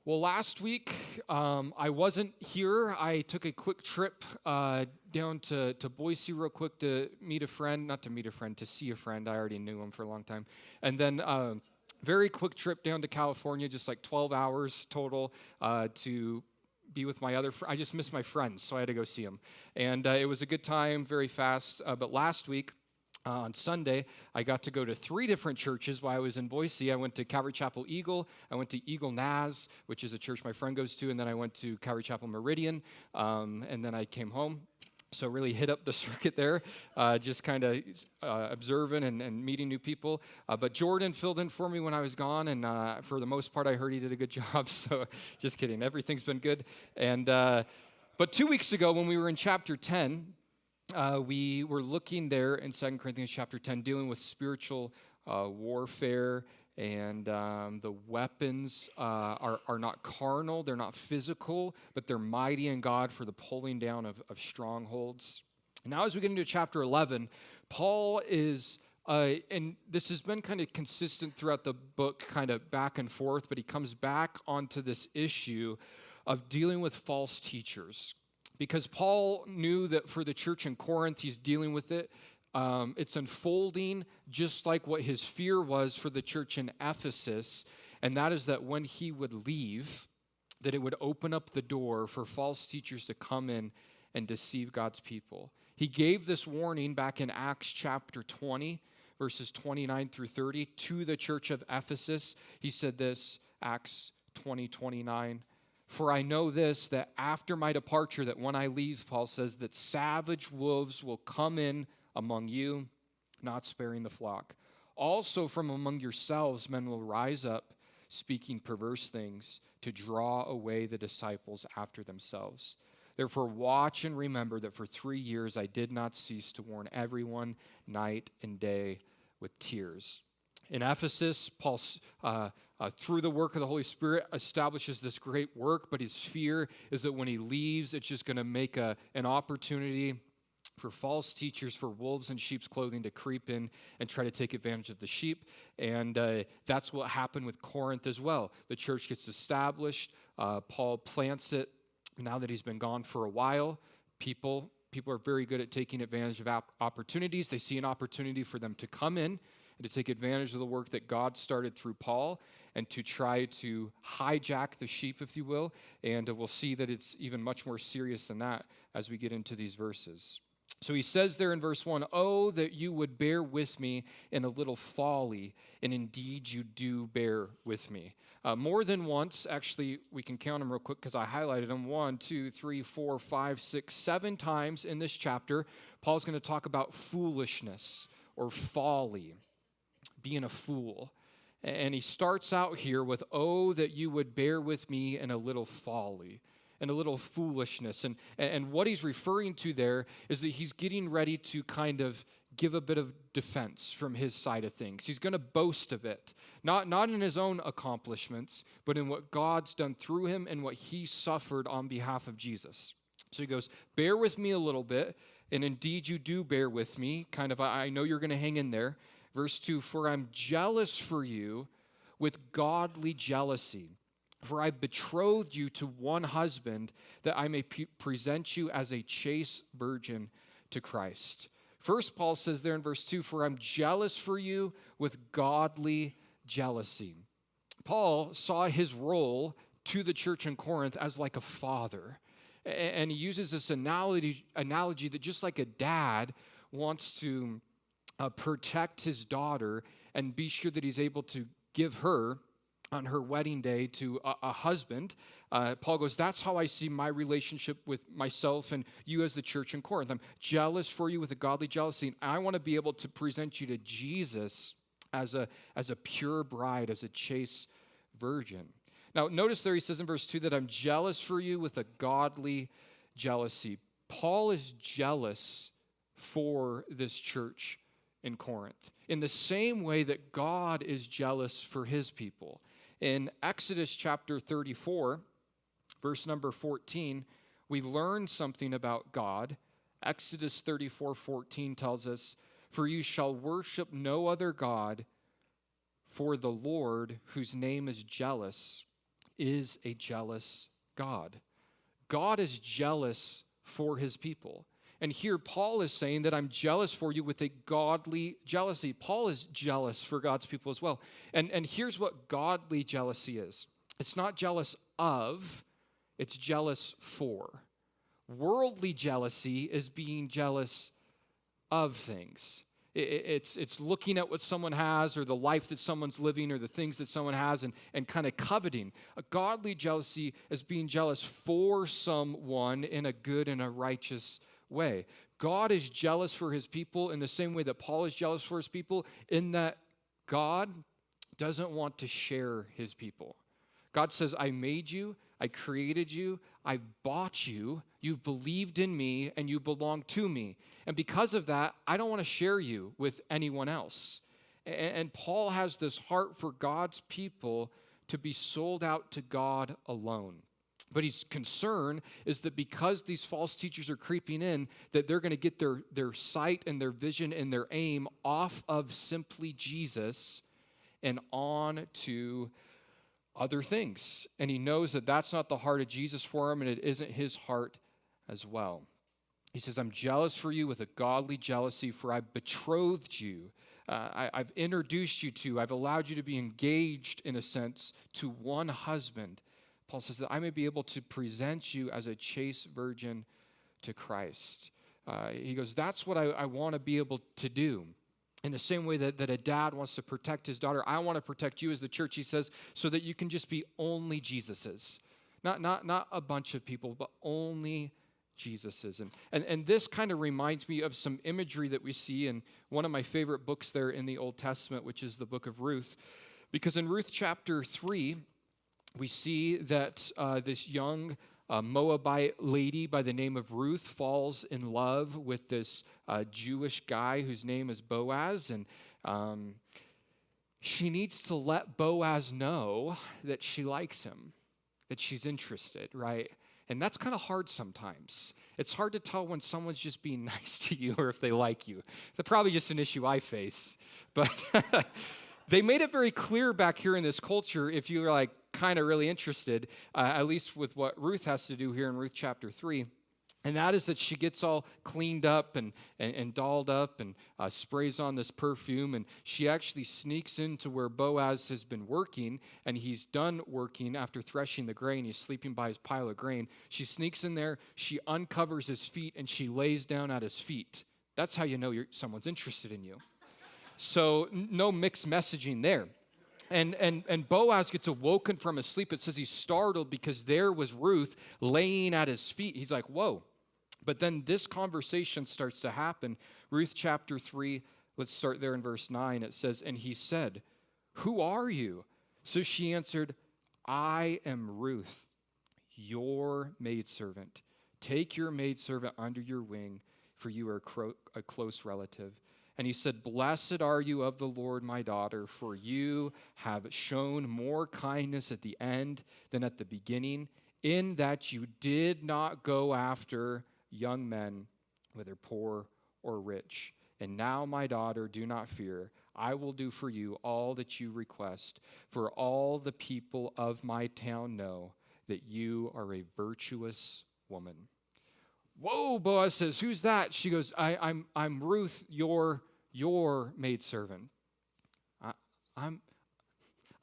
Well, last week I wasn't here. I took a quick trip down to Boise real quick to meet a friend, not to meet a friend, to see a friend. I already knew him for a long time. And then very quick trip down to California, just like 12 hours total to be with my other I just missed my friends, so I had to go see them. And it was a good time, very fast. But last week, on Sunday, I got to go to three different churches while I was in Boise. I went to Calvary Chapel Eagle, I went to Eagle Naz, which is a church my friend goes to, and then I went to Calvary Chapel Meridian, and then I came home. So really hit up the circuit there, just kind of observing and meeting new people. But Jordan filled in for me when I was gone, and for the most part, I heard he did a good job. So just kidding, everything's been good. And but 2 weeks ago, when we were in chapter 10, we were looking there in 2 Corinthians chapter 10, dealing with spiritual warfare, and the weapons are not carnal, they're not physical, but they're mighty in God for the pulling down of strongholds. Now, as we get into chapter 11, Paul is, and this has been kind of consistent throughout the book, kind of back and forth, but he comes back onto this issue of dealing with false teachers. Because Paul knew that for the church in Corinth, he's dealing with it. It's unfolding just like what his fear was for the church in Ephesus, and that is that when he would leave, that it would open up the door for false teachers to come in and deceive God's people. He gave this warning back in Acts chapter 20, verses 29 through 30, to the church of Ephesus. He said this, Acts 20:29. For I know this, that after my departure, that when I leave, Paul says, that savage wolves will come in among you, not sparing the flock. Also from among yourselves, men will rise up, speaking perverse things, to draw away the disciples after themselves. Therefore, watch and remember that for 3 years I did not cease to warn everyone night and day with tears. In Ephesus, Paul, through the work of the Holy Spirit, establishes this great work, but his fear is that when he leaves, it's just going to make an opportunity for false teachers, for wolves in sheep's clothing to creep in and try to take advantage of the sheep. And that's what happened with Corinth as well. The church gets established. Paul plants it. Now that he's been gone for a while, people are very good at taking advantage of opportunities. They see an opportunity for them to come in and to take advantage of the work that God started through Paul and to try to hijack the sheep, if you will. And we'll see that it's even much more serious than that as we get into these verses. So he says there in verse 1, "Oh, that you would bear with me in a little folly, and indeed you do bear with me." More than once, actually, we can count them real quick because I highlighted them. 1, 2, 3, 4, 5, 6, 7 times in this chapter, Paul's going to talk about foolishness or folly, being a fool. And he starts out here with, "Oh, that you would bear with me in a little folly and a little foolishness." And what he's referring to there is that he's getting ready to kind of give a bit of defense from his side of things. He's going to boast a bit, not in his own accomplishments, but in what God's done through him and what he suffered on behalf of Jesus. So he goes, "Bear with me a little bit, and indeed you do bear with me." Kind of, I know you're going to hang in there. Verse 2, "For I'm jealous for you with godly jealousy. For I betrothed you to one husband, that I may present you as a chaste virgin to Christ." First, Paul says there in verse 2, "For I'm jealous for you with godly jealousy." Paul saw his role to the church in Corinth as like a father. And he uses this analogy that just like a dad wants to protect his daughter and be sure that he's able to give her on her wedding day to a husband. Paul goes, that's how I see my relationship with myself and you as the church in Corinth. I'm jealous for you with a godly jealousy, and I want to be able to present you to Jesus as a pure bride, as a chaste virgin. Now, notice there he says in verse 2 that I'm jealous for you with a godly jealousy. Paul is jealous for this church in Corinth in the same way that God is jealous for his people. In Exodus chapter 34, verse number 14, we learn something about God. Exodus 34:14 tells us, "For you shall worship no other God, for the Lord, whose name is jealous, is a jealous God. God is jealous for his people. And here Paul is saying that I'm jealous for you with a godly jealousy. Paul is jealous for God's people as well. And here's what godly jealousy is. It's not jealous of, it's jealous for. Worldly jealousy is being jealous of things. It's looking at what someone has or the life that someone's living or the things that someone has and kind of coveting. A godly jealousy is being jealous for someone in a good and a righteous way. God is jealous for his people in the same way that Paul is jealous for his people, in that God doesn't want to share his people. God says, I made you, I created you, I bought you, you've believed in me, and you belong to me. And because of that, I don't want to share you with anyone else. And Paul has this heart for God's people to be sold out to God alone. But his concern is that because these false teachers are creeping in, that they're going to get their sight and their vision and their aim off of simply Jesus and on to other things. And he knows that that's not the heart of Jesus for him, and it isn't his heart as well. He says, I'm jealous for you with a godly jealousy, for I've betrothed you. I've introduced you to, I've allowed you to be engaged, in a sense, to one husband. Paul says that I may be able to present you as a chaste virgin to Christ. He goes, that's what I want to be able to do. In the same way that a dad wants to protect his daughter, I want to protect you as the church, he says, so that you can just be only Jesus's. Not a bunch of people, but only Jesus's. And this kind of reminds me of some imagery that we see in one of my favorite books there in the Old Testament, which is the book of Ruth. Because in Ruth chapter 3, we see that this young Moabite lady by the name of Ruth falls in love with this Jewish guy whose name is Boaz, and she needs to let Boaz know that she likes him, that she's interested, right? And that's kind of hard sometimes. It's hard to tell when someone's just being nice to you or if they like you. That's probably just an issue I face. But they made it very clear back here in this culture, if you're like kind of really interested, at least with what Ruth has to do here in Ruth chapter 3. And that is that she gets all cleaned up and dolled up and sprays on this perfume. And she actually sneaks into where Boaz has been working, and he's done working after threshing the grain. He's sleeping by his pile of grain. She sneaks in there, she uncovers his feet, and she lays down at his feet. That's how you know someone's interested in you. So no mixed messaging there. And Boaz gets awoken from his sleep. It says he's startled because there was Ruth laying at his feet. He's like, whoa. But then this conversation starts to happen. Ruth chapter 3, let's start there in verse 9. It says, and he said, who are you? So she answered, I am Ruth, your maidservant. Take your maidservant under your wing, for you are a close relative. And he said, blessed are you of the Lord, my daughter, for you have shown more kindness at the end than at the beginning, in that you did not go after young men, whether poor or rich. And now, my daughter, do not fear. I will do for you all that you request, for all the people of my town know that you are a virtuous woman. Whoa, Boaz says, who's that? She goes, I'm Ruth, your maidservant.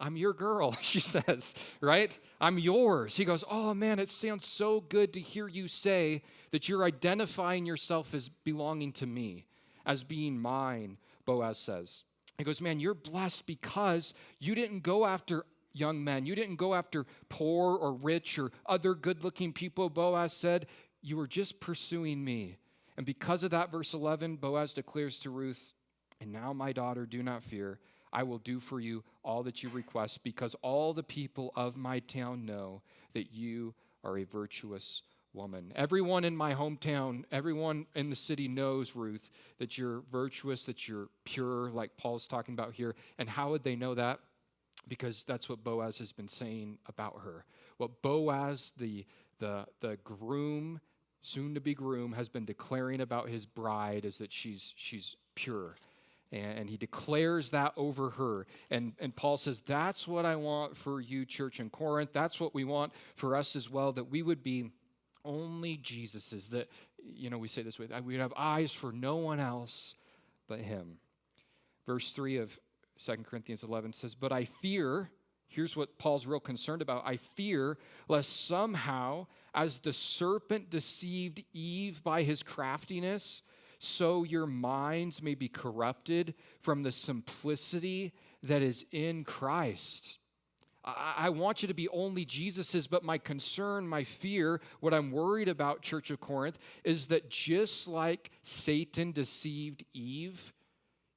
I'm your girl, she says, right? I'm yours. He goes, oh man, it sounds so good to hear you say that you're identifying yourself as belonging to me, as being mine, Boaz says. He goes, man, you're blessed because you didn't go after young men. You didn't go after poor or rich or other good-looking people, Boaz said. You were just pursuing me. And because of that, verse 11, Boaz declares to Ruth, and now, my daughter, do not fear. I will do for you all that you request, because all the people of my town know that you are a virtuous woman. Everyone in my hometown, everyone in the city knows, Ruth, that you're virtuous, that you're pure, like Paul's talking about here. And how would they know that? Because that's what Boaz has been saying about her. What Boaz, the groom, soon-to-be groom, has been declaring about his bride is that she's pure. And he declares that over her. And Paul says, that's what I want for you, church in Corinth. That's what we want for us as well, that we would be only Jesus's. That, we say this way, we would have eyes for no one else but him. Verse 3 of 2 Corinthians 11 says, but I fear, here's what Paul's real concerned about, I fear lest somehow, as the serpent deceived Eve by his craftiness, so your minds may be corrupted from the simplicity that is in Christ. I want you to be only Jesus's, but my concern, my fear, what I'm worried about, Church of Corinth, is that just like Satan deceived Eve,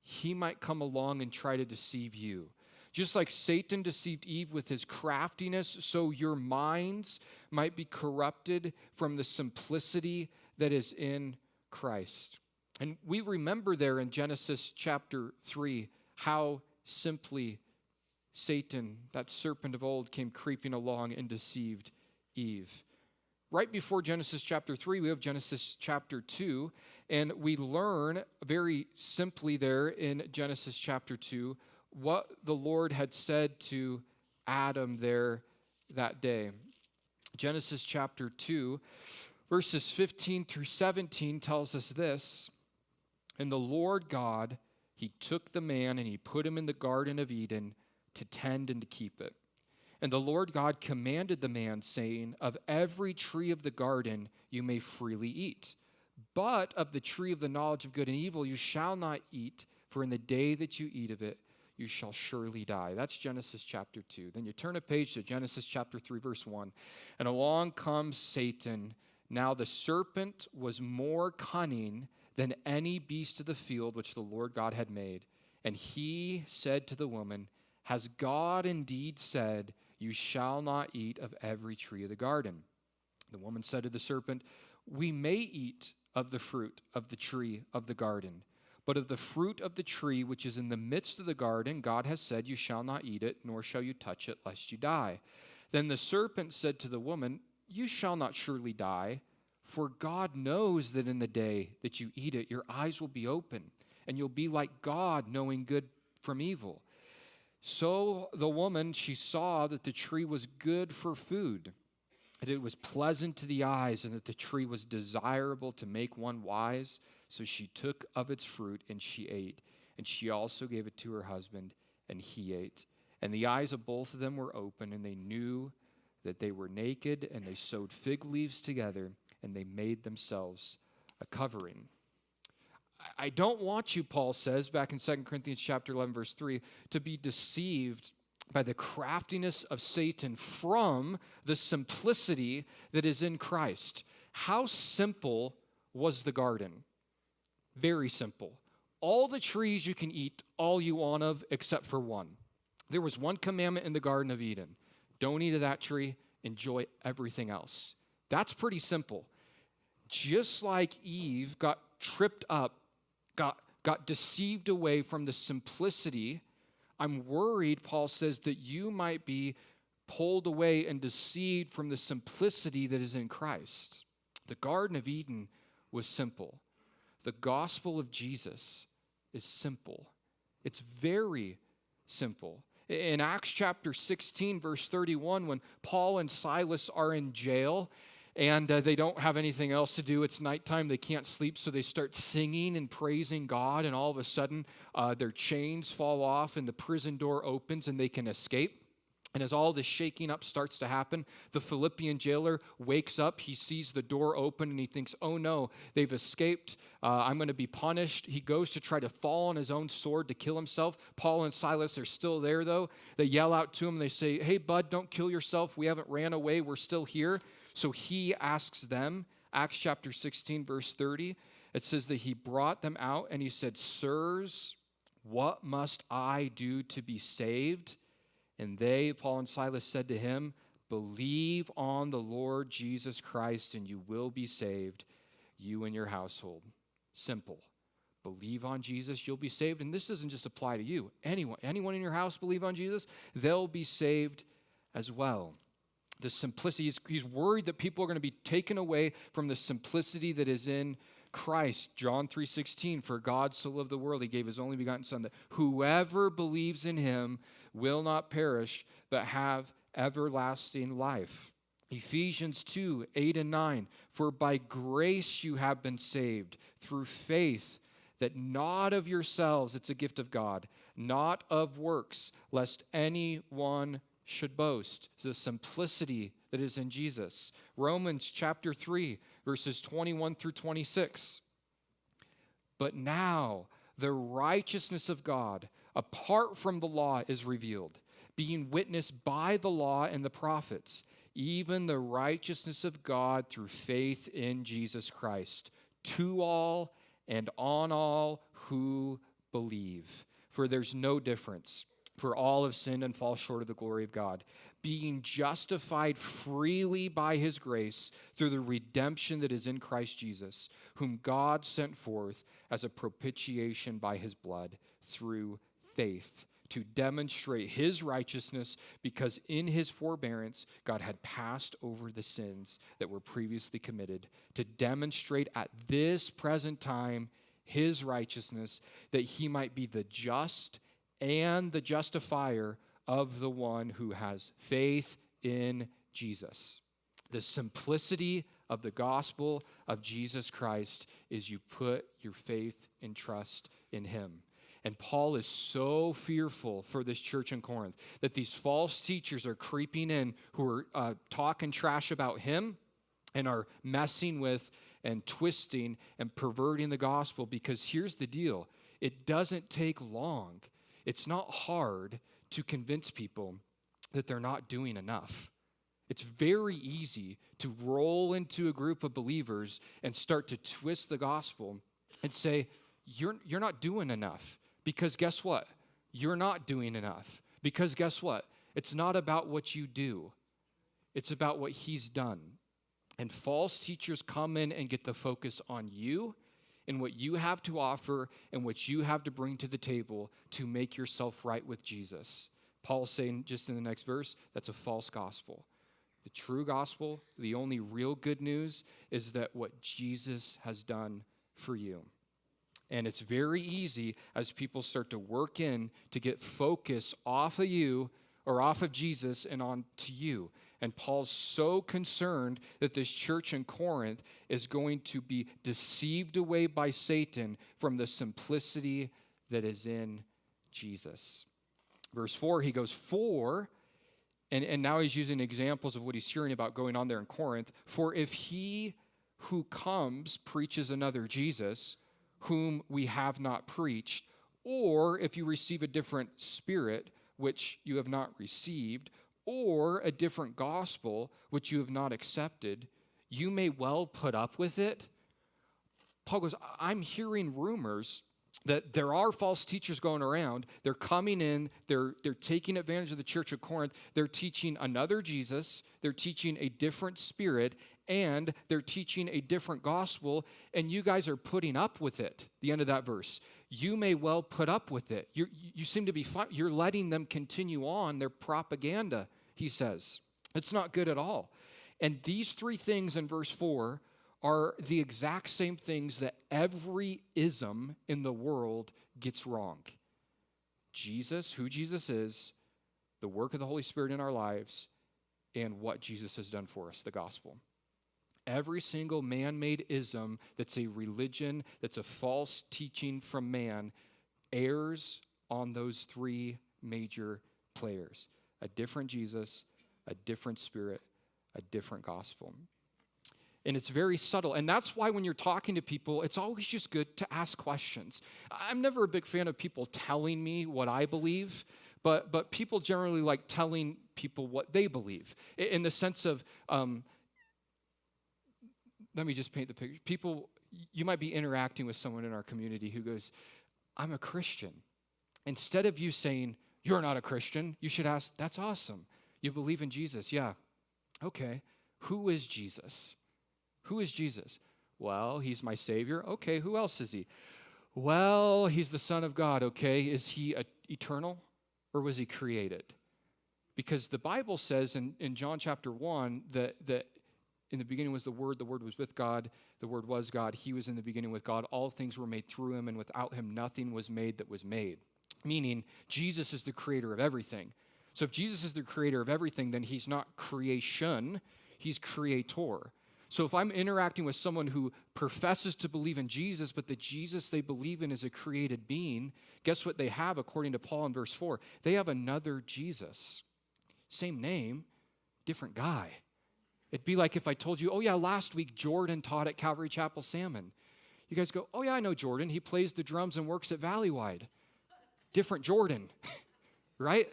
he might come along and try to deceive you. Just like Satan deceived Eve with his craftiness, so your minds might be corrupted from the simplicity that is in Christ. And we remember there in Genesis chapter 3 how simply Satan, that serpent of old, came creeping along and deceived Eve. Right before Genesis chapter 3, we have Genesis chapter 2, and we learn very simply there in Genesis chapter 2 what the Lord had said to Adam there that day. Genesis chapter 2, verses 15 through 17 tells us this. And the Lord God, he took the man and he put him in the Garden of Eden to tend and to keep it. And the Lord God commanded the man, saying, of every tree of the garden you may freely eat, but of the tree of the knowledge of good and evil you shall not eat, for in the day that you eat of it, you shall surely die. That's Genesis chapter 2. Then you turn a page to Genesis chapter 3, verse 1. And along comes Satan. Now the serpent was more cunning than any beast of the field which the Lord God had made. And he said to the woman, has God indeed said, you shall not eat of every tree of the garden? The woman said to the serpent, we may eat of the fruit of the tree of the garden, but of the fruit of the tree which is in the midst of the garden, God has said, you shall not eat it, nor shall you touch it, lest you die. Then the serpent said to the woman, you shall not surely die, for God knows that in the day that you eat it, your eyes will be open, and you'll be like God, knowing good from evil. So the woman, she saw that the tree was good for food, that it was pleasant to the eyes, and that the tree was desirable to make one wise. So she took of its fruit, and she ate. And she also gave it to her husband, and he ate. And the eyes of both of them were open, and they knew that they were naked, and they sewed fig leaves together, and they made themselves a covering. I don't want you, Paul says, back in 2 Corinthians chapter 11, verse 3, to be deceived by the craftiness of Satan from the simplicity that is in Christ. How simple was the garden? Very simple. All the trees you can eat all you want of except for one. There was one commandment in the Garden of Eden. Don't eat of that tree. Enjoy everything else. That's pretty simple. Just like Eve got tripped up, got deceived away from the simplicity, I'm worried, Paul says, that you might be pulled away and deceived from the simplicity that is in Christ. The Garden of Eden was simple. The gospel of Jesus is simple. It's very simple. In Acts chapter 16, verse 31, when Paul and Silas are in jail, and they don't have anything else to do. It's nighttime. They can't sleep, so they start singing and praising God, and all of a sudden, their chains fall off, and the prison door opens, and they can escape. And as all this shaking up starts to happen, the Philippian jailer wakes up. He sees the door open, and he thinks, oh no, they've escaped. I'm going to be punished. He goes to try to fall on his own sword to kill himself. Paul and Silas are still there, though. They yell out to him. They say, hey, bud, don't kill yourself. We haven't ran away. We're still here. So he asks them, Acts chapter 16, verse 30, it says that he brought them out and he said, sirs, what must I do to be saved? And they, Paul and Silas, said to him, believe on the Lord Jesus Christ and you will be saved, you and your household. Simple. Believe on Jesus, you'll be saved. And this doesn't just apply to you. Anyone in your house believe on Jesus, they'll be saved as well. The simplicity, he's worried that people are going to be taken away from the simplicity that is in Christ, John 3:16, for God so loved the world, he gave his only begotten Son, that whoever believes in him will not perish, but have everlasting life. Ephesians 2:8 and 9, for by grace you have been saved through faith, that not of yourselves, it's a gift of God, not of works, lest anyone should boast. It's the simplicity that is in Jesus. Romans chapter 3, verses 21 through 26. But now the righteousness of God, apart from the law, is revealed, being witnessed by the law and the prophets, even the righteousness of God through faith in Jesus Christ, to all and on all who believe. For there's no difference. For all have sinned and fall short of the glory of God, being justified freely by his grace through the redemption that is in Christ Jesus, whom God sent forth as a propitiation by his blood through faith, to demonstrate his righteousness, because in his forbearance God had passed over the sins that were previously committed, to demonstrate at this present time his righteousness, that he might be the just and the justifier of the one who has faith in Jesus. The simplicity of the gospel of Jesus Christ is you put your faith and trust in him. And Paul is so fearful for this church in Corinth that these false teachers are creeping in who are talking trash about him and are messing with and twisting and perverting the gospel, because here's the deal. It doesn't take long. It's not hard to convince people that they're not doing enough. It's very easy to roll into a group of believers and start to twist the gospel and say, you're not doing enough. Because guess what? You're not doing enough. Because guess what? It's not about what you do. It's about what he's done. And false teachers come in and get the focus on you and what you have to offer and what you have to bring to the table to make yourself right with Jesus. Paul's saying just in the next verse, that's a false gospel. The true gospel, the only real good news, is that what Jesus has done for you. And it's very easy as people start to work in to get focus off of you or off of Jesus and on to you. And Paul's so concerned that this church in Corinth is going to be deceived away by Satan from the simplicity that is in Jesus. Verse 4, he goes, and now he's using examples of what he's hearing about going on there in Corinth. For if he who comes preaches another Jesus, whom we have not preached, or if you receive a different spirit, which you have not received, or a different gospel, which you have not accepted, you may well put up with it. Paul goes, I'm hearing rumors that there are false teachers going around. They're coming in, they're taking advantage of the church of Corinth. They're teaching another Jesus, they're teaching a different spirit, and they're teaching a different gospel, and you guys are putting up with it. The end of that verse. You may well put up with it. You seem to be fine. You're letting them continue on their propaganda, he says. It's not good at all. And these three things in verse 4 are the exact same things that every ism in the world gets wrong. Jesus, who Jesus is, the work of the Holy Spirit in our lives, and what Jesus has done for us, the gospel. Every single man-made ism that's a religion, that's a false teaching from man, errs on those three major players. A different Jesus, a different spirit, a different gospel. And it's very subtle. And that's why when you're talking to people, it's always just good to ask questions. I'm never a big fan of people telling me what I believe, but people generally like telling people what they believe. In the sense of, let me just paint the picture. People, you might be interacting with someone in our community who goes, I'm a Christian. Instead of you saying, you're not a Christian, you should ask, that's awesome. You believe in Jesus. Yeah. Okay. Who is Jesus? Who is Jesus? Well, he's my Savior. Okay, who else is he? Well, he's the Son of God. Okay, is he eternal or was he created? Because the Bible says in John chapter 1 that in the beginning was the Word was with God, the Word was God, he was in the beginning with God, all things were made through him, and without him nothing was made that was made. Meaning, Jesus is the creator of everything. So if Jesus is the creator of everything, then he's not creation, he's creator. So if I'm interacting with someone who professes to believe in Jesus, but the Jesus they believe in is a created being, guess what they have according to Paul in verse 4? They have another Jesus. Same name, different guy. It'd be like if I told you, oh yeah, last week Jordan taught at Calvary Chapel Salmon. You guys go, oh yeah, I know Jordan. He plays the drums and works at Valleywide. Different Jordan, right?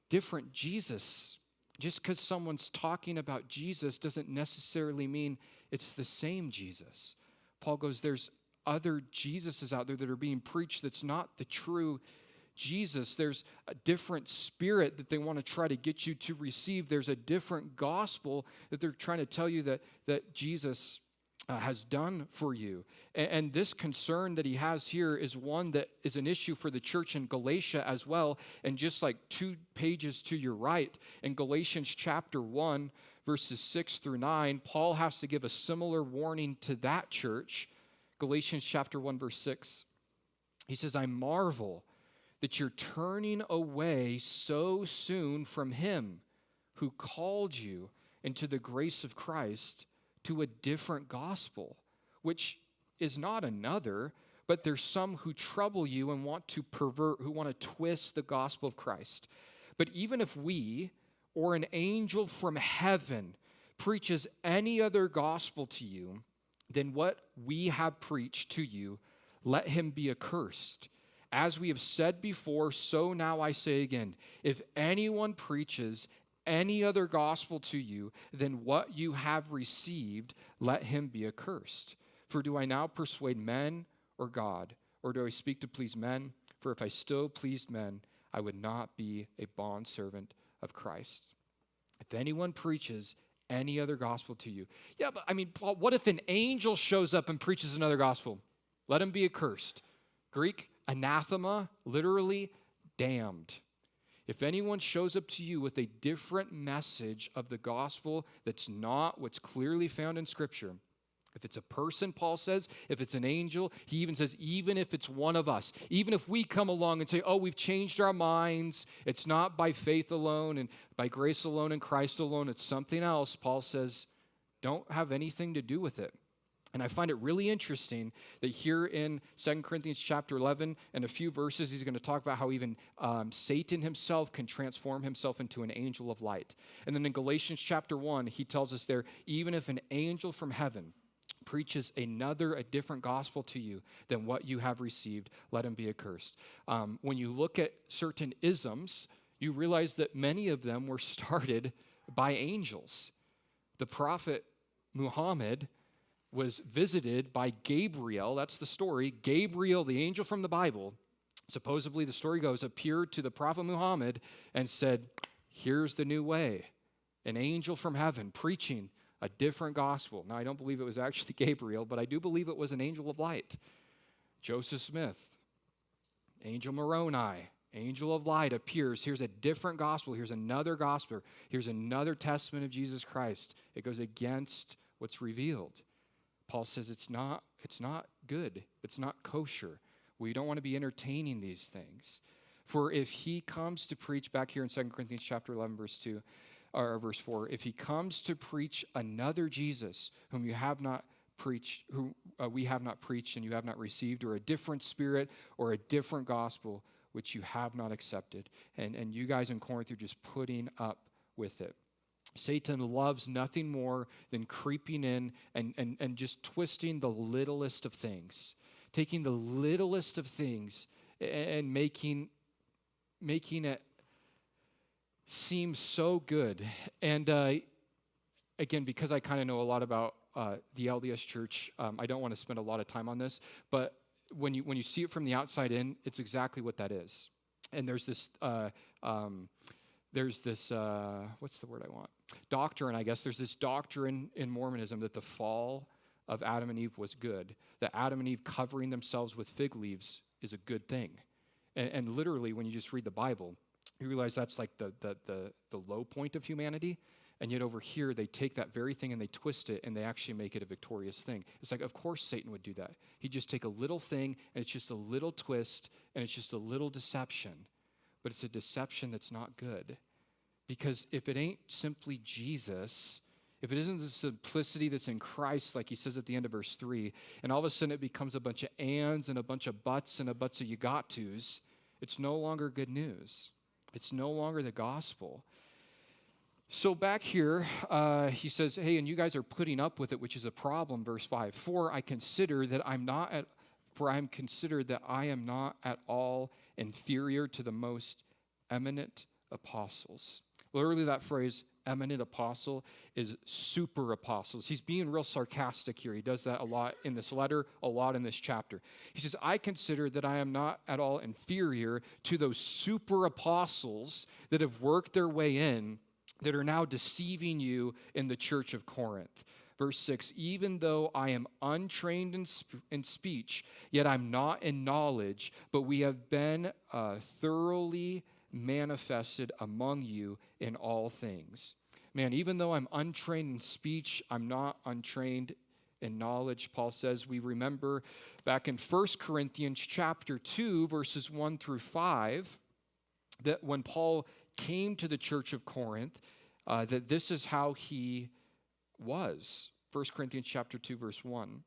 Different Jesus. Just because someone's talking about Jesus doesn't necessarily mean it's the same Jesus. Paul goes, there's other Jesuses out there that are being preached that's not the true Jesus. There's a different spirit that they want to try to get you to receive. There's a different gospel that they're trying to tell you that Jesus has done for you. And this concern that he has here is one that is an issue for the church in Galatia as well. And just like 2 pages to your right, in Galatians chapter 1, verses 6 through 9, Paul has to give a similar warning to that church. Galatians chapter 1, verse 6. He says, I marvel that you're turning away so soon from him who called you into the grace of Christ to a different gospel, which is not another, but there's some who trouble you and want to pervert, who want to twist the gospel of Christ. But even if we or an angel from heaven preaches any other gospel to you than what we have preached to you, let him be accursed. As we have said before, so now I say again, if anyone preaches any other gospel to you than what you have received, let him be accursed. For do I now persuade men or God? Or do I speak to please men? For if I still pleased men, I would not be a bondservant of Christ. If anyone preaches any other gospel to you. Yeah, but I mean, Paul, what if an angel shows up and preaches another gospel? Let him be accursed. Greek, anathema, literally damned. If anyone shows up to you with a different message of the gospel that's not what's clearly found in Scripture, if it's a person, Paul says, if it's an angel, he even says, even if it's one of us, even if we come along and say, oh, we've changed our minds, it's not by faith alone and by grace alone and Christ alone, it's something else, Paul says, don't have anything to do with it. And I find it really interesting that here in 2 Corinthians chapter 11, in a few verses, he's going to talk about how even Satan himself can transform himself into an angel of light. And then in Galatians chapter 1, he tells us there, even if an angel from heaven preaches a different gospel to you than what you have received, let him be accursed. When you look at certain isms, you realize that many of them were started by angels. The prophet Muhammad was visited by Gabriel. That's the story. Gabriel, the angel from the Bible, supposedly the story goes, appeared to the prophet Muhammad and said, here's the new way. An angel from heaven preaching a different gospel. Now, I don't believe it was actually Gabriel, but I do believe it was an angel of light. Joseph Smith, Angel Moroni, angel of light appears. Here's a different gospel. Here's another gospel. Here's another testament of Jesus Christ. It goes against what's revealed. Paul says it's not good. It's not kosher. We don't want to be entertaining these things. For if he comes to preach, back here in 2 Corinthians chapter 11, verse 2, or verse 4, if he comes to preach another Jesus whom you have not preached, who we have not preached and you have not received, or a different spirit or a different gospel which you have not accepted, and you guys in Corinth are just putting up with it. Satan loves nothing more than creeping in and just twisting the littlest of things, taking the littlest of things and making it seem so good. And again, because I kind of know a lot about the LDS Church, I don't want to spend a lot of time on this, but when you see it from the outside in, it's exactly what that is. And there's this what's the word I want? Doctrine, I guess. There's this doctrine in Mormonism that the fall of Adam and Eve was good, that Adam and Eve covering themselves with fig leaves is a good thing. And literally, when you just read the Bible, you realize that's like the low point of humanity, And yet over here, they take that very thing and they twist it and they actually make it a victorious thing. It's like, of course Satan would do that. He'd just take a little thing and it's just a little twist and it's just a little deception. But it's a deception that's not good. Because if it ain't simply Jesus, if it isn't the simplicity that's in Christ, like he says at the end of verse 3, and all of a sudden it becomes a bunch of ands and a bunch of buts and a bunch of you got tos, it's no longer good news. It's no longer the gospel. So back here, he says, hey, and you guys are putting up with it, which is a problem, verse 5. For I am considered that I am not at all inferior to the most eminent apostles. Literally that phrase, eminent apostle, is super apostles. He's being real sarcastic here. He does that a lot in this letter, a lot in this chapter. He says, I consider that I am not at all inferior to those super apostles that have worked their way in, that are now deceiving you in the church of Corinth. Verse 6, even though I am untrained in speech, yet I'm not in knowledge, but we have been thoroughly manifested among you in all things. Man, even though I'm untrained in speech, I'm not untrained in knowledge. Paul says, we remember back in 1 Corinthians chapter 2, verses 1 through 5, that when Paul came to the church of Corinth, that this is how he was. 1 Corinthians chapter 2, verse 1.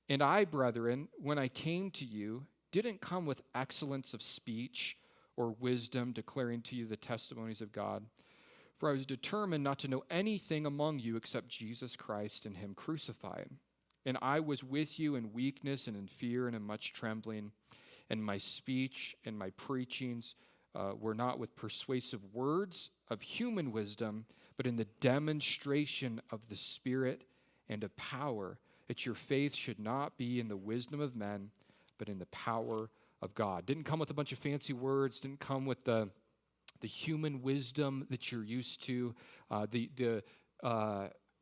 And I, brethren, when I came to you, didn't come with excellence of speech or wisdom, declaring to you the testimonies of God. For I was determined not to know anything among you except Jesus Christ and him crucified. And I was with you in weakness and in fear and in much trembling. And my speech and my preachings were not with persuasive words of human wisdom, but in the demonstration of the Spirit and of power, that your faith should not be in the wisdom of men, but in the power of God. Didn't come with a bunch of fancy words, didn't come with the human wisdom that you're used to. The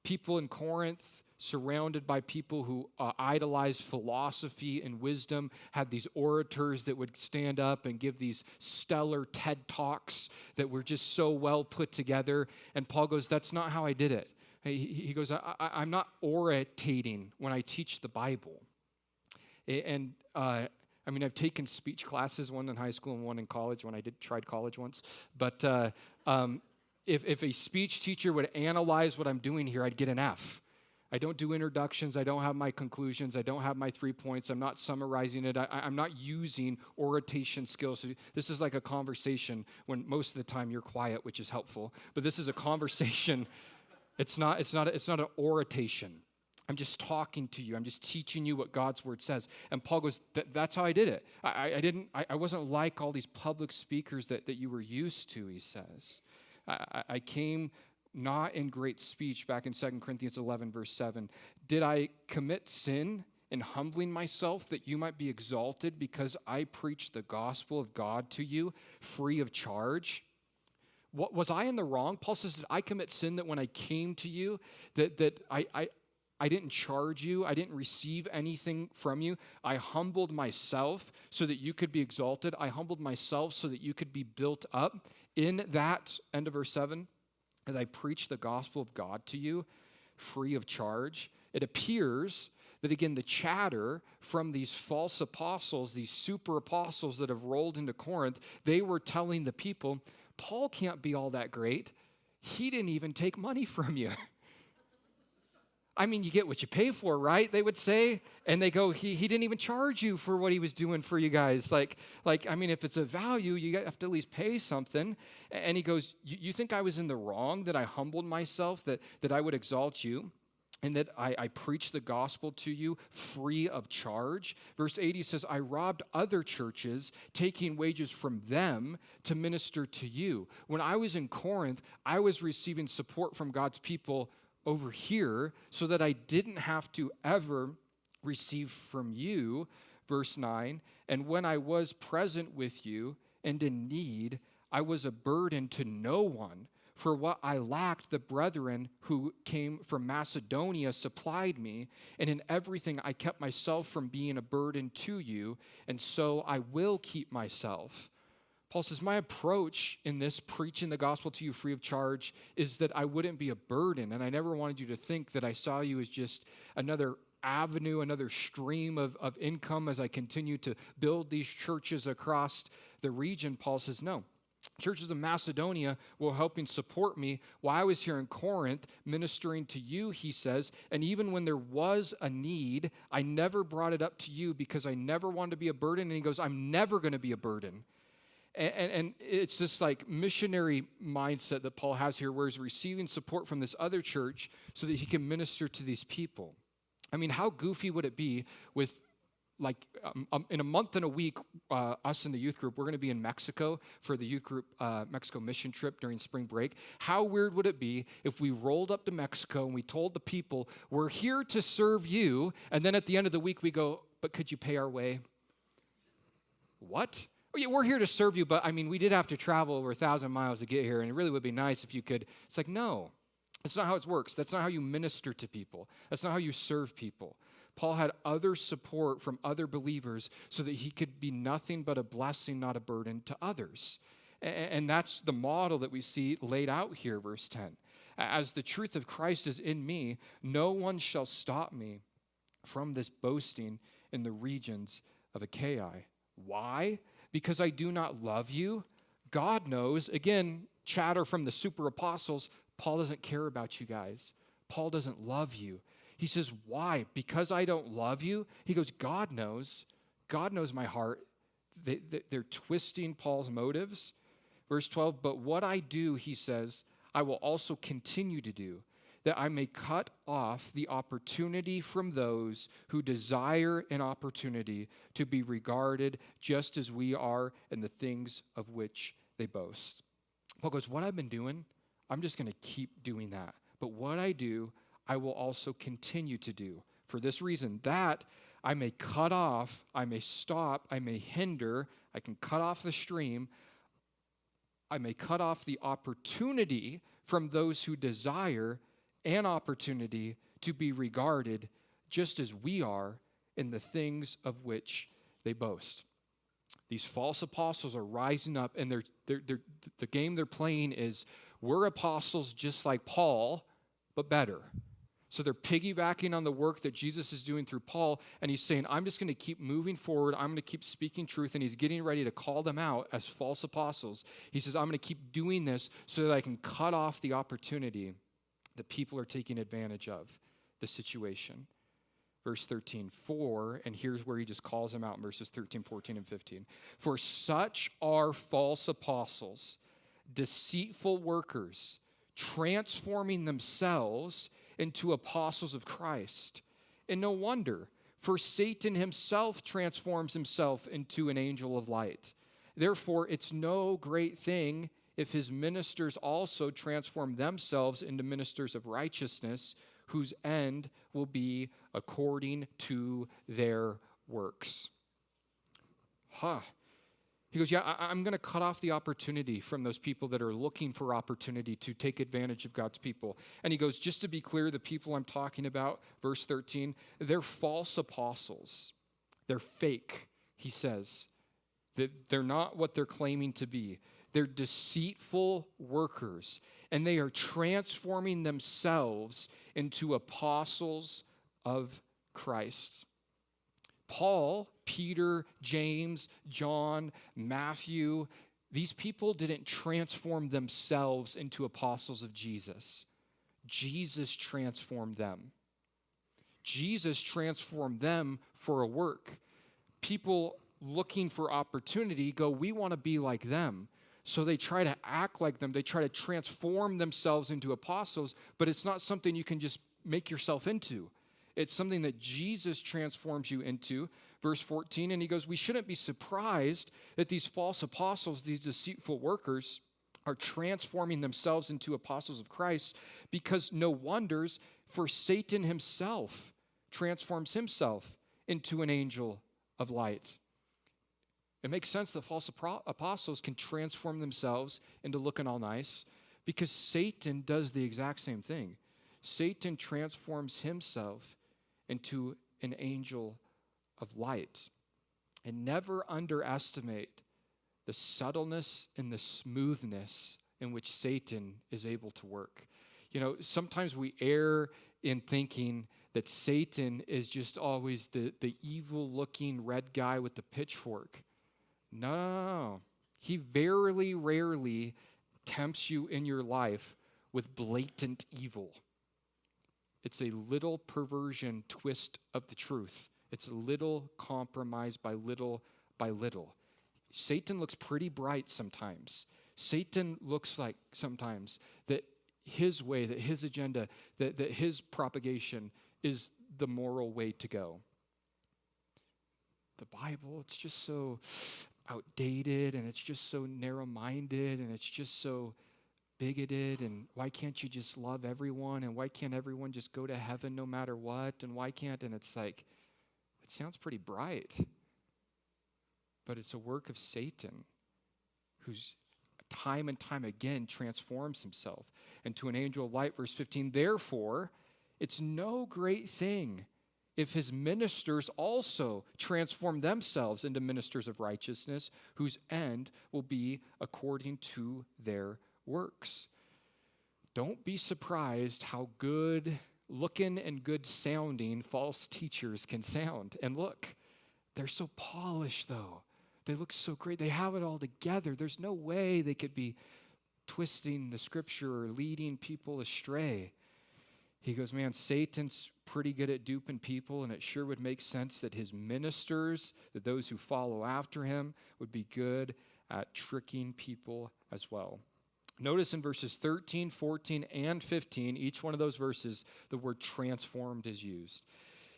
people in Corinth, surrounded by people who idolized philosophy and wisdom, had these orators that would stand up and give these stellar TED Talks that were just so well put together. And Paul goes, that's not how I did it. He goes, I'm not orating when I teach the Bible. And I've taken speech classes, one in high school and one in college when I tried college once. But if a speech teacher would analyze what I'm doing here, I'd get an F. I don't do introductions. I don't have my conclusions. I don't have my 3 points. I'm not summarizing it. I'm not using oration skills. This is like a conversation when most of the time you're quiet, which is helpful. But this is a conversation. It's not an oration. I'm just talking to you. I'm just teaching you what God's word says. And Paul goes, that's how I did it. I wasn't like all these public speakers that you were used to, he says. I came not in great speech, back in 2 Corinthians 11, verse 7. Did I commit sin in humbling myself that you might be exalted because I preached the gospel of God to you free of charge? What, was I in the wrong? Paul says, did I commit sin that when I came to you, that I didn't charge you, I didn't receive anything from you? I humbled myself so that you could be exalted. I humbled myself so that you could be built up. In that, end of verse 7, as I preach the gospel of God to you, free of charge. It appears that, again, the chatter from these false apostles, these super apostles that have rolled into Corinth, they were telling the people, Paul can't be all that great. He didn't even take money from you. I mean, you get what you pay for, right? They would say. And they go, he didn't even charge you for what he was doing for you guys. If it's a value, you have to at least pay something. And he goes, you think I was in the wrong, that I humbled myself, that I would exalt you, and that I preached the gospel to you free of charge? Verse 80 says, I robbed other churches, taking wages from them to minister to you. When I was in Corinth, I was receiving support from God's people over here so that I didn't have to ever receive from you. Verse 9, and when I was present with you and in need, I was a burden to no one. For what I lacked, the brethren who came from Macedonia supplied me, and in everything I kept myself from being a burden to you, and so I will keep myself. Paul says, my approach in this preaching the gospel to you free of charge is that I wouldn't be a burden. And I never wanted you to think that I saw you as just another avenue, another stream of income as I continue to build these churches across the region. Paul says, no. Churches of Macedonia were helping support me while I was here in Corinth ministering to you, he says. And even when there was a need, I never brought it up to you because I never wanted to be a burden. And he goes, I'm never going to be a burden. And it's this like missionary mindset that Paul has here where he's receiving support from this other church so that he can minister to these people. I mean, how goofy would it be with in a month and a week, us in the youth group, we're going to be in Mexico for the youth group Mexico mission trip during spring break. How weird would it be if we rolled up to Mexico and we told the people, we're here to serve you, and then at the end of the week we go, but could you pay our way? What? Oh, yeah, we're here to serve you, but I mean, we did have to travel over 1,000 miles to get here, and it really would be nice if you could. It's like, no, that's not how it works. That's not how you minister to people. That's not how you serve people. Paul had other support from other believers so that he could be nothing but a blessing, not a burden to others. And that's the model that we see laid out here, verse 10. As the truth of Christ is in me, no one shall stop me from this boasting in the regions of Achaia. Why? Because I do not love you? God knows. Again, chatter from the super apostles. Paul doesn't care about you guys. Paul doesn't love you. He says, why? Because I don't love you? He goes, God knows. God knows my heart. They're twisting Paul's motives. Verse 12, but what I do, he says, I will also continue to do, that I may cut off the opportunity from those who desire an opportunity to be regarded just as we are in the things of which they boast. Paul goes, what I've been doing, I'm just going to keep doing that. But what I do, I will also continue to do. For this reason, that I may cut off, I may stop, I may hinder, I can cut off the stream, I may cut off the opportunity from those who desire an opportunity to be regarded just as we are in the things of which they boast. These false apostles are rising up, and the game they're playing is we're apostles just like Paul, but better. So they're piggybacking on the work that Jesus is doing through Paul, and he's saying, I'm just going to keep moving forward. I'm going to keep speaking truth, and he's getting ready to call them out as false apostles. He says, I'm going to keep doing this so that I can cut off the opportunity that people are taking advantage of the situation. Verse 13, and here's where he just calls them out in verses 13, 14, and 15. For such are false apostles, deceitful workers, transforming themselves into apostles of Christ. And no wonder, for Satan himself transforms himself into an angel of light. Therefore, it's no great thing if his ministers also transform themselves into ministers of righteousness, whose end will be according to their works. He goes, yeah, I'm going to cut off the opportunity from those people that are looking for opportunity to take advantage of God's people. And he goes, just to be clear, the people I'm talking about, verse 13, they're false apostles. They're fake, he says. They're not what they're claiming to be. They're deceitful workers, and they are transforming themselves into apostles of Christ. Paul, Peter, James, John, Matthew, these people didn't transform themselves into apostles of Jesus. Jesus transformed them. Jesus transformed them for a work. People looking for opportunity go, we want to be like them. So they try to act like them. They try to transform themselves into apostles, but it's not something you can just make yourself into. It's something that Jesus transforms you into. Verse 14, and he goes, we shouldn't be surprised that these false apostles, these deceitful workers, are transforming themselves into apostles of Christ, because no wonders, for Satan himself transforms himself into an angel of light. It makes sense that false apostles can transform themselves into looking all nice, because Satan does the exact same thing. Satan transforms himself into an angel of light. And never underestimate the subtleness and the smoothness in which Satan is able to work. Sometimes we err in thinking that Satan is just always the evil-looking red guy with the pitchfork. No. He very rarely tempts you in your life with blatant evil. It's a little perversion twist of the truth. It's a little compromise by little by little. Satan looks pretty bright sometimes. Satan looks like sometimes that his way, that his agenda, that his propagation is the moral way to go. The Bible, it's just so outdated, and it's just so narrow-minded, and it's just so bigoted, and why can't you just love everyone, and why can't everyone just go to heaven no matter what, and why can't, and it's like, it sounds pretty bright, but it's a work of Satan, who's time and time again transforms himself into an angel of light. Verse 15, therefore, it's no great thing if his ministers also transform themselves into ministers of righteousness, whose end will be according to their works. Don't be surprised how good looking and good sounding false teachers can sound. And look, they're so polished though. They look so great. They have it all together. There's no way they could be twisting the scripture or leading people astray. He goes, man, Satan's pretty good at duping people, and it sure would make sense that his ministers, that those who follow after him, would be good at tricking people as well. Notice in verses 13, 14, and 15, each one of those verses, the word transformed is used.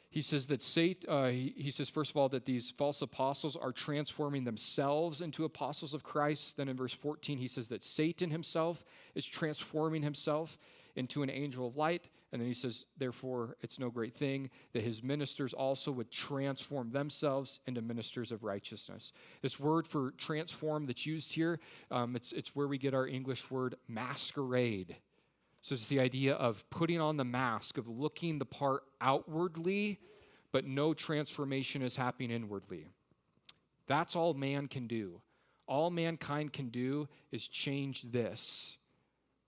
He says that he says, first of all, that these false apostles are transforming themselves into apostles of Christ. Then in verse 14, he says that Satan himself is transforming himself into an angel of light. And then he says, therefore, it's no great thing that his ministers also would transform themselves into ministers of righteousness. This word for transform that's used here, it's where we get our English word masquerade. So it's the idea of putting on the mask, of looking the part outwardly, but no transformation is happening inwardly. That's all man can do. All mankind can do is change this.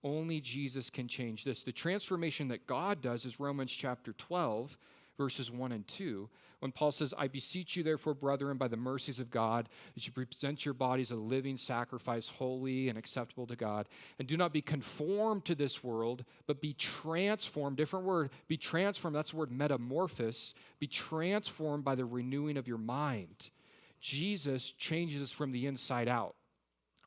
Only Jesus can change this. The transformation that God does is Romans chapter 12, verses 1 and 2, when Paul says, I beseech you, therefore, brethren, by the mercies of God, that you present your bodies a living sacrifice, holy and acceptable to God, and do not be conformed to this world, but be transformed. Different word, be transformed. That's the word metamorphosis. Be transformed by the renewing of your mind. Jesus changes us from the inside out.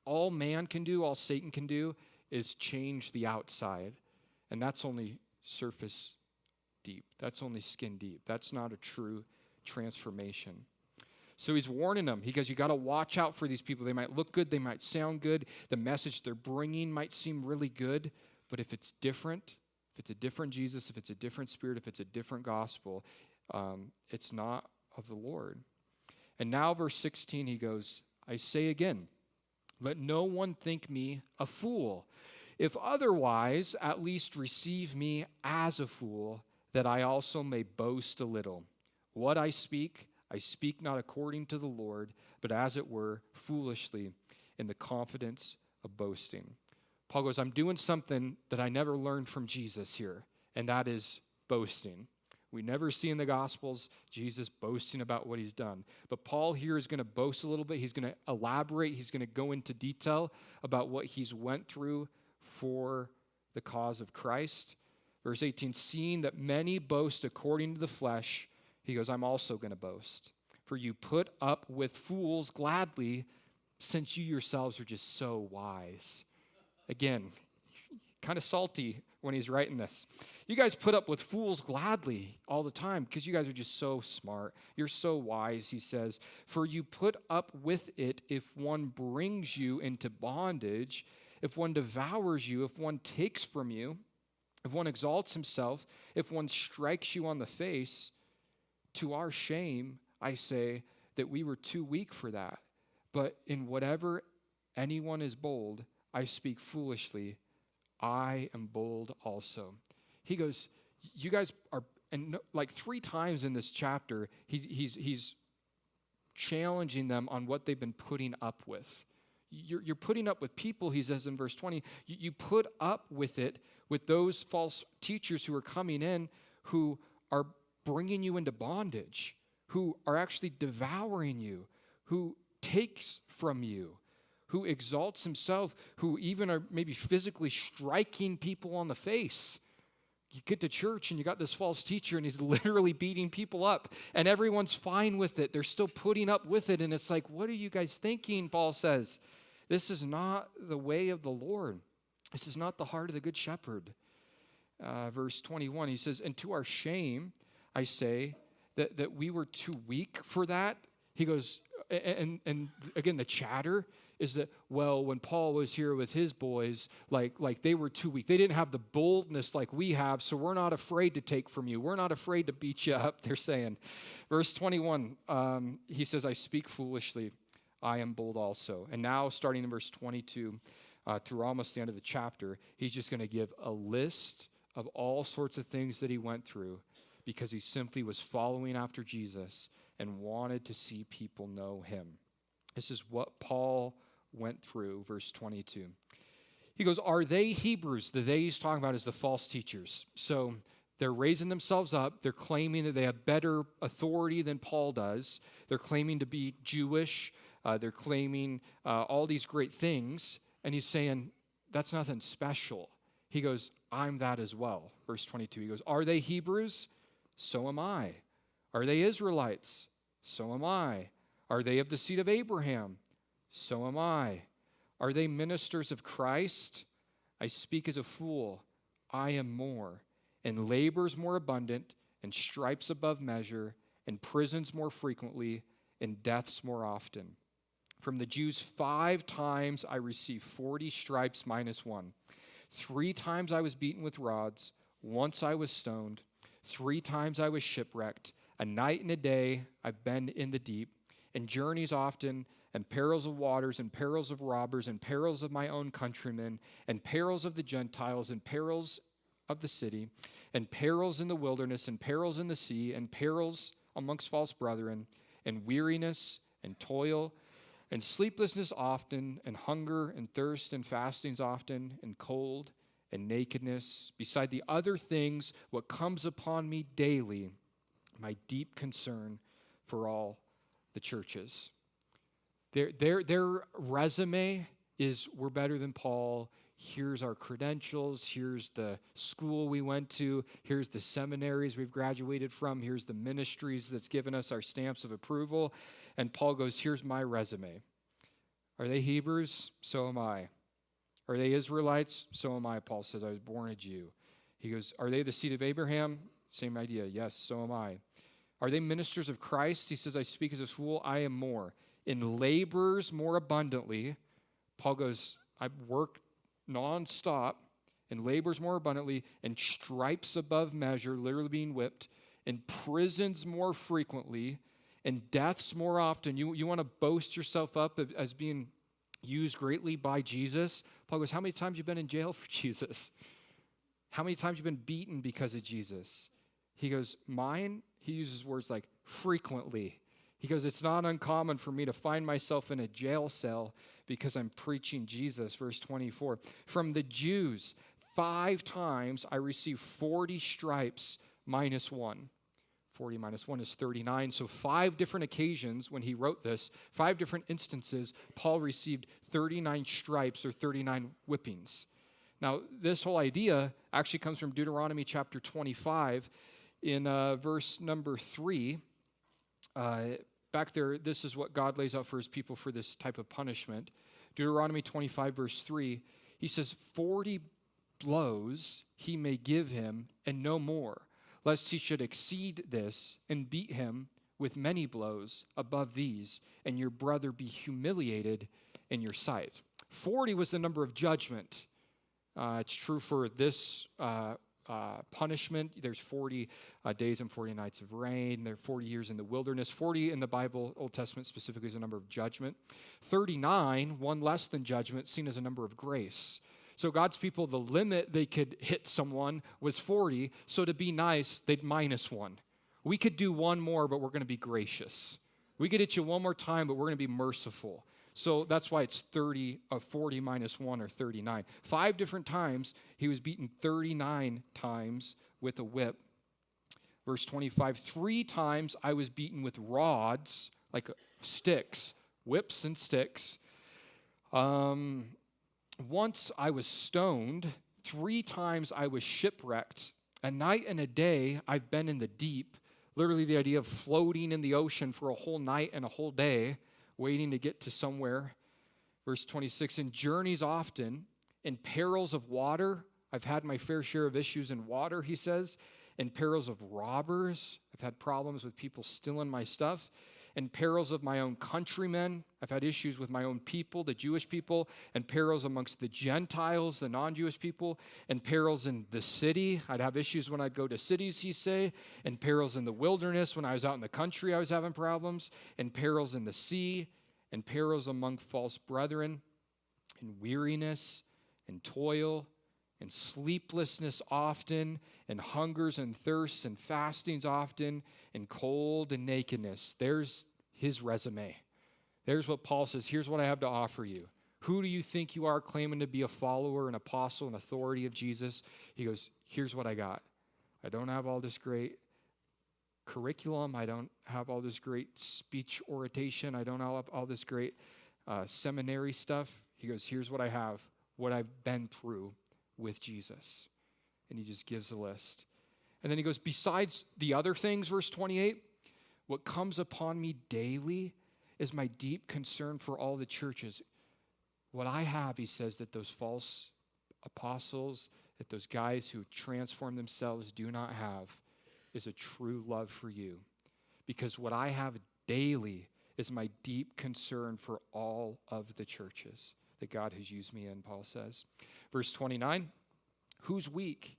All man can do, all Satan can do, is change the outside, and that's only surface deep. That's only skin deep. That's not a true transformation. So he's warning them. He goes, you got to watch out for these people. They might look good. They might sound good. The message they're bringing might seem really good, but if it's different, if it's a different Jesus, if it's a different spirit, if it's a different gospel, it's not of the Lord. And now verse 16, he goes, I say again, let no one think me a fool. If otherwise, at least receive me as a fool, that I also may boast a little. What I speak not according to the Lord, but as it were, foolishly, in the confidence of boasting. Paul goes, I'm doing something that I never learned from Jesus here, and that is boasting. We never see in the Gospels Jesus boasting about what he's done. But Paul here is going to boast a little bit. He's going to elaborate. He's going to go into detail about what he's went through for the cause of Christ. Verse 18, seeing that many boast according to the flesh, he goes, I'm also going to boast. For you put up with fools gladly, since you yourselves are just so wise. Again, kind of salty when he's writing this. You guys put up with fools gladly all the time because you guys are just so smart. You're so wise, he says. For you put up with it if one brings you into bondage, if one devours you, if one takes from you, if one exalts himself, if one strikes you on the face. To our shame, I say that we were too weak for that. But in whatever anyone is bold, I speak foolishly. I am bold also. He goes, you guys are, and like 3 times in this chapter, he's challenging them on what they've been putting up with. You're putting up with people, he says in verse 20. You put up with it with those false teachers who are coming in, who are bringing you into bondage, who are actually devouring you, who takes from you, who exalts himself, who even are maybe physically striking people on the face. You get to church and you got this false teacher and he's literally beating people up and everyone's fine with it. They're still putting up with it. And it's like, what are you guys thinking? Paul says, this is not the way of the Lord. This is not the heart of the good shepherd. Verse 21, he says, and to our shame, I say that we were too weak for that. He goes, and again, the chatter is that, well, when Paul was here with his boys, like they were too weak. They didn't have the boldness like we have, so we're not afraid to take from you. We're not afraid to beat you up, they're saying. Verse 21, he says, I speak foolishly. I am bold also. And now, starting in verse 22, through almost the end of the chapter, he's just going to give a list of all sorts of things that he went through because he simply was following after Jesus and wanted to see people know him. This is what Paul went through, verse 22. He goes, are they Hebrews? The they he's talking about is the false teachers. So they're raising themselves up. They're claiming that they have better authority than Paul does. They're claiming to be Jewish. They're claiming all these great things. And he's saying, that's nothing special. He goes, I'm that as well. Verse 22, he goes, are they Hebrews? So am I. Are they Israelites? So am I. Are they of the seed of Abraham? So am I. Are they ministers of Christ? I speak as a fool. I am more. And labors more abundant, and stripes above measure, and prisons more frequently, and deaths more often. From the Jews 5 times I received 40 stripes minus 1. 3 times I was beaten with rods. Once I was stoned. 3 times I was shipwrecked. A night and a day I've been in the deep. And journeys often, and perils of waters, and perils of robbers, and perils of my own countrymen, and perils of the Gentiles, and perils of the city, and perils in the wilderness, and perils in the sea, and perils amongst false brethren, and weariness, and toil, and sleeplessness often, and hunger, and thirst, and fastings often, and cold, and nakedness, beside the other things, what comes upon me daily, my deep concern for all the churches. Their resume is, we're better than Paul. Here's our credentials. Here's the school we went to. Here's the seminaries we've graduated from. Here's the ministries that's given us our stamps of approval. And Paul goes, here's my resume. Are they Hebrews? So am I. Are they Israelites? So am I, Paul says. I was born a Jew. He goes, are they the seed of Abraham? Same idea. Yes, so am I. Are they ministers of Christ? He says, I speak as a fool. I am more. In labors more abundantly. Paul goes, I work nonstop and labors more abundantly and stripes above measure, literally being whipped, and prisons more frequently and deaths more often. You want to boast yourself up as being used greatly by Jesus? Paul goes, how many times have you been in jail for Jesus? How many times have you been beaten because of Jesus? He goes, mine, he uses words like frequently. He goes, it's not uncommon for me to find myself in a jail cell because I'm preaching Jesus. Verse 24, from the Jews, 5 times I received 40 stripes minus 1. 40 minus 1 is 39. So 5 different occasions when he wrote this, 5 different instances, Paul received 39 stripes or 39 whippings. Now, this whole idea actually comes from Deuteronomy chapter 25 in verse number 3. Back there, this is what God lays out for his people for this type of punishment. Deuteronomy 25, verse 3, he says, 40 blows he may give him, and no more, lest he should exceed this and beat him with many blows above these, and your brother be humiliated in your sight. 40 was the number of judgment. It's true for this punishment. There's 40 days and 40 nights of rain. There are 40 years in the wilderness. 40 in the Bible, Old Testament specifically, is a number of judgment. 39, one less than judgment, seen as a number of grace. So God's people, the limit they could hit someone was 40. So to be nice, they'd minus 1. We could do one more, but we're going to be gracious. We could hit you one more time, but we're going to be merciful. So that's why it's 40 minus 1 or 39. 5 different times he was beaten 39 times with a whip. Verse 25, 3 times I was beaten with rods, like sticks, whips and sticks. Once I was stoned. 3 times I was shipwrecked. A night and a day I've been in the deep. Literally the idea of floating in the ocean for a whole night and a whole day, waiting to get to somewhere. Verse 26, in journeys often, in perils of water. I've had my fair share of issues in water, he says. In perils of robbers. I've had problems with people stealing my stuff. In perils of my own countrymen. I've had issues with my own people, the Jewish people, and perils amongst the Gentiles, the non-Jewish people, and perils in the city. I'd have issues when I'd go to cities, he say, and perils in the wilderness. When I was out in the country, I was having problems, and perils in the sea, and perils among false brethren, and weariness, and toil, and sleeplessness often, and hungers and thirsts and fastings often, and cold and nakedness. There's his resume. There's what Paul says, here's what I have to offer you. Who do you think you are, claiming to be a follower, an apostle, an authority of Jesus? He goes, here's what I got. I don't have all this great curriculum. I don't have all this great speech oration. I don't have all this great seminary stuff. He goes, here's what I have, what I've been through with Jesus. And he just gives a list. And then he goes, besides the other things, verse 28, what comes upon me daily is my deep concern for all the churches. What I have, he says, that those false apostles, that those guys who transform themselves do not have, is a true love for you. Because what I have daily is my deep concern for all of the churches that God has used me in, Paul says. Verse 29, who's weak,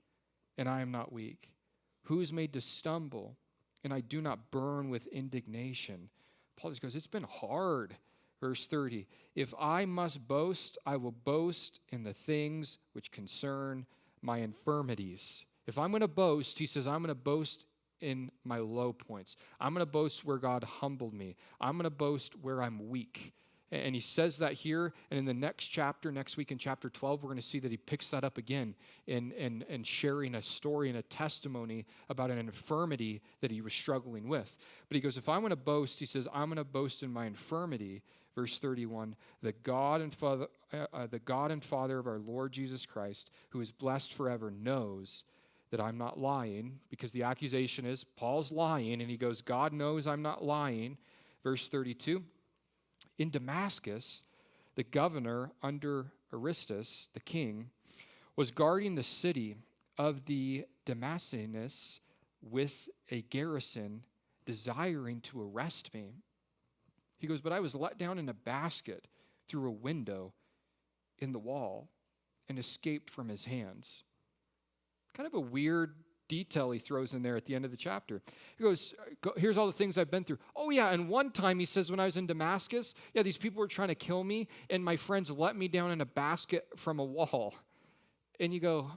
and I am not weak? Who is made to stumble, and I do not burn with indignation? Paul just goes, it's been hard. Verse 30, if I must boast, I will boast in the things which concern my infirmities. If I'm going to boast, he says, I'm going to boast in my low points. I'm going to boast where God humbled me. I'm going to boast where I'm weak. And he says that here, and in the next chapter, next week in chapter 12, we're going to see that he picks that up again in sharing a story and a testimony about an infirmity that he was struggling with. But he goes, if I'm going to boast, he says, I'm going to boast in my infirmity. Verse 31, the God and Father of our Lord Jesus Christ, who is blessed forever, knows that I'm not lying, because the accusation is Paul's lying, and he goes, God knows I'm not lying. Verse 32, in Damascus, the governor under Aristus, the king, was guarding the city of the Damascenus with a garrison, desiring to arrest me. He goes, but I was let down in a basket through a window in the wall and escaped from his hands. Kind of a weird detail he throws in there at the end of the chapter. He goes, here's all the things I've been through. Oh yeah, and one time he says when I was in Damascus, yeah, these people were trying to kill me, and my friends let me down in a basket from a wall. And you go,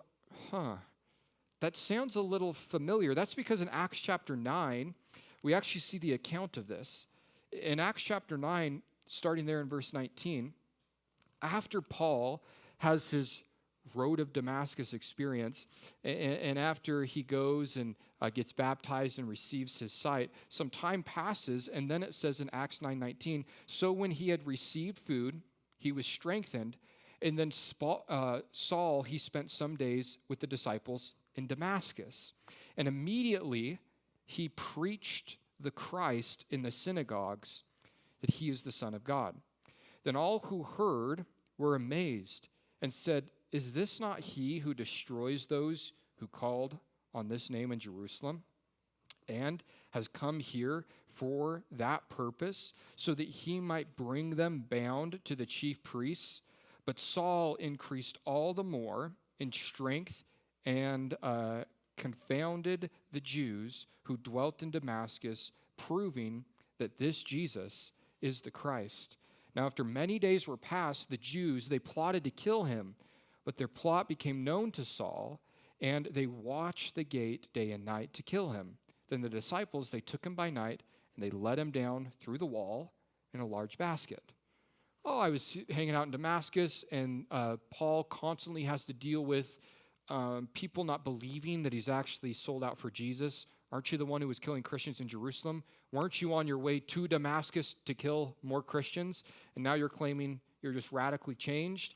that sounds a little familiar. That's because in Acts chapter 9, we actually see the account of this. In Acts chapter 9, starting there in verse 19, after Paul has his road of Damascus experience, and after he goes and gets baptized and receives his sight, some time passes, and then it says in Acts 9:19, so when he had received food, he was strengthened, and then Saul, he spent some days with the disciples in Damascus, and immediately he preached the Christ in the synagogues, that he is the Son of God. Then all who heard were amazed and said, is this not he who destroys those who called on this name in Jerusalem, and has come here for that purpose, so that he might bring them bound to the chief priests? But Saul increased all the more in strength and confounded the Jews who dwelt in Damascus, proving that this Jesus is the Christ. Now after many days were passed, the Jews, they plotted to kill him. But their plot became known to Saul, and they watched the gate day and night to kill him. Then the disciples, they took him by night, and they let him down through the wall in a large basket. oh, I was hanging out in Damascus, and Paul constantly has to deal with people not believing that he's actually sold out for Jesus. Aren't you the one who was killing Christians in Jerusalem? Weren't you on your way to Damascus to kill more Christians? And now you're claiming you're just radically changed.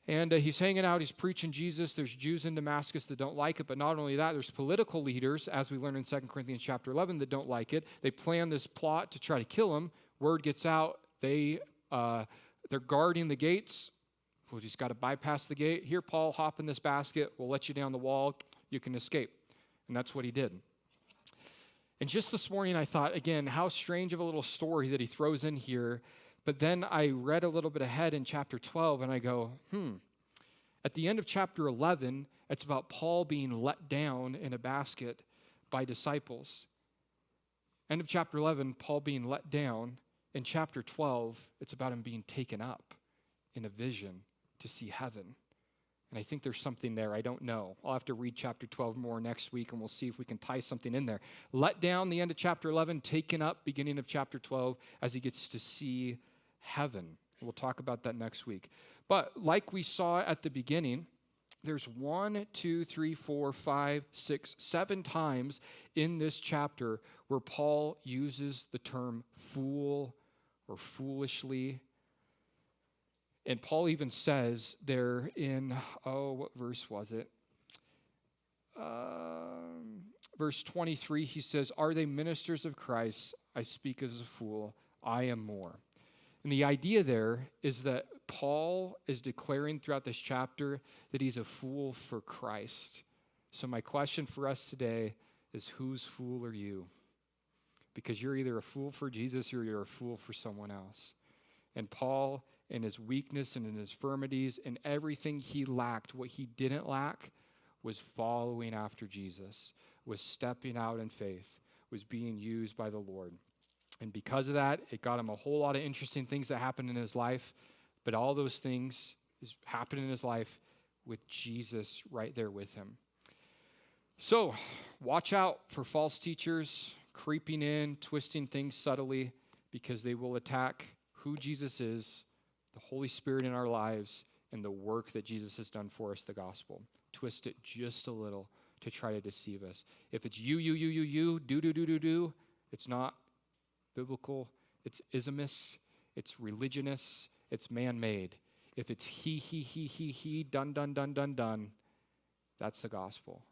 And he's hanging out, he's preaching Jesus. There's Jews in Damascus that don't like it, but not only that, there's political leaders, as we learn in 2 Corinthians chapter 11, that don't like it. They plan this plot to try to kill him. Word gets out, they're guarding the gates. Well, he's got to bypass the gate. Here, Paul, hop in this basket. We'll let you down the wall. You can escape. And that's what he did. And just this morning, I thought, again, how strange of a little story that he throws in here. But then I read a little bit ahead in chapter 12, and I go, At the end of chapter 11, it's about Paul being let down in a basket by disciples. End of chapter 11, Paul being let down. In chapter 12, it's about him being taken up in a vision to see heaven. And I think there's something there. I don't know. I'll have to read chapter 12 more next week, and we'll see if we can tie something in there. Let down, the end of chapter 11, taken up, beginning of chapter 12, as he gets to see heaven. We'll talk about that next week. But like we saw at the beginning, there's 1, 2, 3, 4, 5, 6, 7 times in this chapter where Paul uses the term fool or foolishly. And Paul even says there in, what verse was it? Verse 23, he says, "Are they ministers of Christ? I speak as a fool. I am more." And the idea there is that Paul is declaring throughout this chapter that he's a fool for Christ. So my question for us today is, whose fool are you? Because you're either a fool for Jesus or you're a fool for someone else. And Paul, in his weakness and in his infirmities and everything he lacked, what he didn't lack was following after Jesus, was stepping out in faith, was being used by the Lord. And because of that, it got him a whole lot of interesting things that happened in his life. But all those things happened in his life with Jesus right there with him. So watch out for false teachers creeping in, twisting things subtly, because they will attack who Jesus is, the Holy Spirit in our lives, and the work that Jesus has done for us, the gospel. Twist it just a little to try to deceive us. If it's you, do, it's not biblical, it's ismus, it's religionist, it's man-made. If it's he, done, that's the gospel.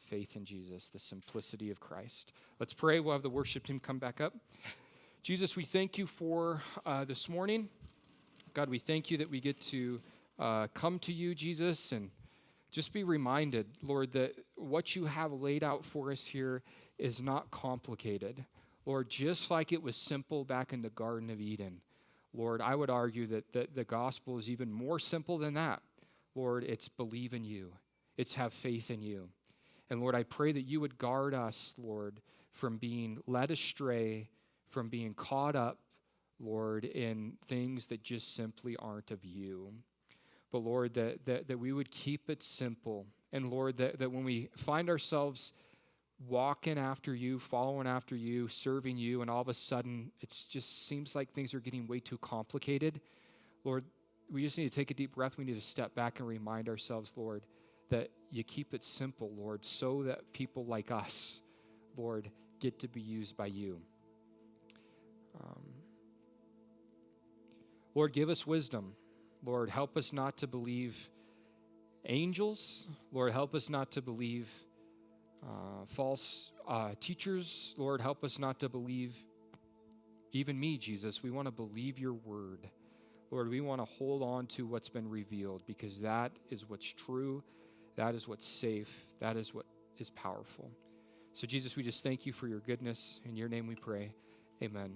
Faith in Jesus, the simplicity of Christ. Let's pray. We'll have the worship team come back up. Jesus, we thank you for this morning. God, we thank you that we get to come to you, Jesus, and just be reminded, Lord, that what you have laid out for us here is not complicated. Lord, just like it was simple back in the Garden of Eden, Lord, I would argue that the gospel is even more simple than that. Lord, it's believe in you. It's have faith in you. And Lord, I pray that you would guard us, Lord, from being led astray, from being caught up, Lord, in things that just simply aren't of you. But Lord, that we would keep it simple. And Lord, that when we find ourselves walking after you, following after you, serving you, and all of a sudden it just seems like things are getting way too complicated, Lord, we just need to take a deep breath. We need to step back and remind ourselves, Lord, that you keep it simple, Lord, so that people like us, Lord, get to be used by you. Lord, give us wisdom. Lord, help us not to believe angels. Lord, help us not to believe false teachers. Lord, help us not to believe even me, Jesus. We want to believe your word. Lord, we want to hold on to what's been revealed, because that is what's true. That is what's safe. That is what is powerful. So, Jesus, we just thank you for your goodness. In your name we pray. Amen.